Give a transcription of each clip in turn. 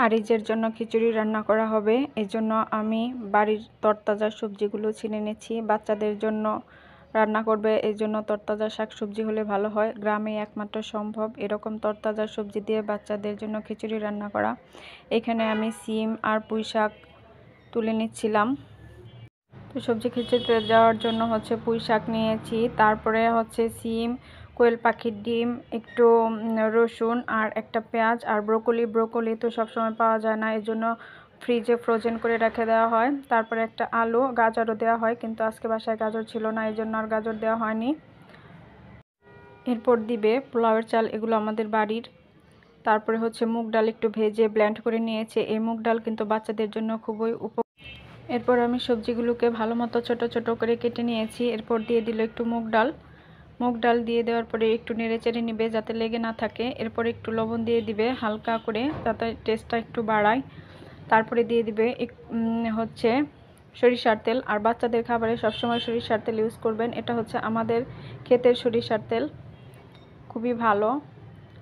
আরিজের জন্য খিচুড়ি রান্না করা হবে। এই জন্য আমি বাড়ির তরতাজা সবজিগুলো ছিনে নিচ্ছি। বাচ্চাদের জন্য রান্না করবে, এই জন্য তরতাজা শাকসবজি হলে ভালো হয়। গ্রামে একমাত্র সম্ভব এরকম তরতাজা সবজি দিয়ে বাচ্চাদের জন্য খিচুড়ি রান্না করা। এখানে আমি সিম আর পুঁই শাক তুলে নিচ্ছিলাম। তো সবজি খিচুড়িতে যাওয়ার জন্য পুঁই শাক নিয়েছি, তারপরে সিম, কোয়েল পাখির ডিম, একটু রসুন আর একটা পেঁয়াজ আর ব্রোকলি তো সবসময় পাওয়া যায় না, এই জন্য ফ্রিজে ফ্রোজেন করে রেখে দেওয়া হয়। তারপরে একটা আলু, গাজরও দেওয়া হয়, কিন্তু আজকে বাসায় গাজর ছিল না, এই জন্য আর গাজর দেওয়া হয়নি। এরপর দিবে পোলাওয়ের চাল, এগুলো আমাদের বাড়ির। তারপরে মুগ ডাল একটু ভেজে ব্লেন্ড করে নিয়েছে। এই মুগ ডাল কিন্তু বাচ্চাদের জন্য খুবই এরপর আমি সবজিগুলোকে ভালো মতো ছোট ছোট করে কেটে নিয়েছি। এরপর দিয়ে দিল একটু মুগ ডাল দিয়ে দেওয়ার পরে একটু নেড়ে চেড়ে নিবে যাতে লেগে না থাকে। এরপর একটু লবণ দিয়ে দিবে হালকা করে, যাতে টেস্টটা একটু বাড়ায়। তারপরে দিয়ে দিবে সরিষার তেল। আর বাচ্চাদের খাবারে সবসময় সরিষার তেল ইউজ করবেন, এটা আমাদের ক্ষেতের সরিষার তেল, খুবই ভালো।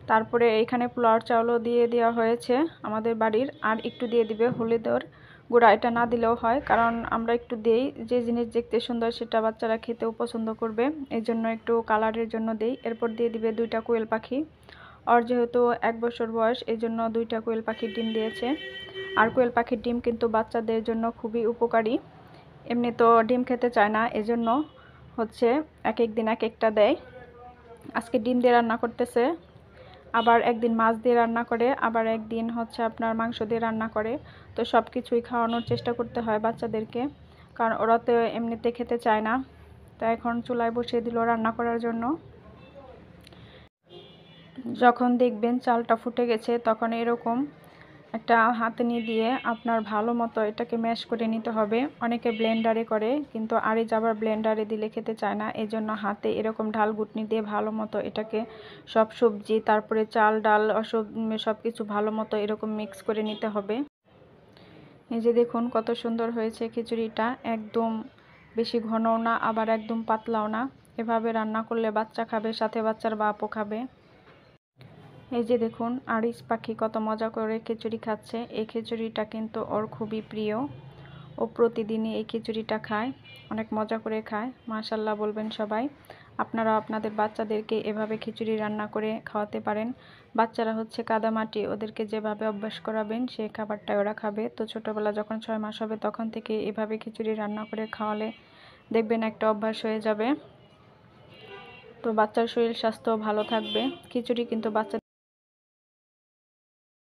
তারপরে এইখানে পোলাওর চাউলও দিয়ে দেওয়া হয়েছে আমাদের বাড়ির। আর একটু দিয়ে দিবে হলুদের গুঁড়া, এটা না দিলেও হয়, কারণ আমরা একটু দেই, যে জিনিস দেখতে সুন্দর সেটা বাচ্চারা খেতেও পছন্দ করবে, এই জন্য একটু কালারের জন্য দেই। এরপর দিয়ে দিবে 2টা কোয়েল পাখি। আর যেহেতু 1 বছর বয়স, এই জন্য 2টা কোয়েল পাখির ডিম দিয়েছে। আর কোয়েল পাখির ডিম কিন্তু বাচ্চাদের জন্য খুবই উপকারী। এমনি তো ডিম খেতে চায় না, এজন্য এক এক দিন এক একটা দেয়। আজকে ডিম দিয়ে রান্না করতেছে, আবার একদিন মাছ দিয়ে রান্না করে, আবার একদিন আপনার মাংস দিয়ে রান্না করে। তো সব কিছুই খাওয়ানোর চেষ্টা করতে হয় বাচ্চাদেরকে, কারণ ওরা তো এমনিতে খেতে চায় না। তো এখন চুলায় বসিয়ে দিল রান্না করার জন্য। যখন দেখবেন চালটা ফুটে গেছে, তখন এরকম একটা হাতনি দিয়ে আপনার ভালো মতো এটাকে ম্যাশ করে নিতে হবে। অনেকে ব্লেন্ডারে করে, কিন্তু আরিজ আবার ব্লেন্ডারে দিলে খেতে চায় না, এই জন্য হাতে এরকম ঢাল ঘুটনি দিয়ে ভালো মতো এটাকে সব সবজি, তারপরে চাল ডাল সব কিছু ভালো মতো এরকম মিক্স করে নিতে হবে। এই যে দেখুন কত সুন্দর হয়েছে খিচুড়িটা, একদম বেশি ঘনও না, আবার একদম পাতলাও না। এভাবে রান্না করলে বাচ্চা খাবে, সাথে বাচ্চার বাপও খাবে। এই যে দেখুন আরিজ পাখি কত মজা করে খিচুড়ি খাচ্ছে। এই খিচুড়িটা কিন্তু ওর খুবই প্রিয়, ও প্রতিদিনই এই খিচুড়িটা খায়, অনেক মজা করে খায়। মাশাআল্লাহ বলবেন সবাই। আপনারা আপনাদের বাচ্চাদেরকে এভাবে খিচুড়ি রান্না করে খাওয়াতে পারেন। বাচ্চারা কাদামাটি, ওদেরকে যেভাবে অভ্যাস করাবেন সেই খাবারটাই ওরা খাবে। তো ছোটোবেলা যখন 6 মাস হবে, তখন থেকে এভাবে খিচুড়ি রান্না করে খাওয়ালে দেখবেন একটা অভ্যাস হয়ে যাবে। তো বাচ্চার শরীর স্বাস্থ্য ভালো থাকবে। খিচুড়ি কিন্তু বাচ্চা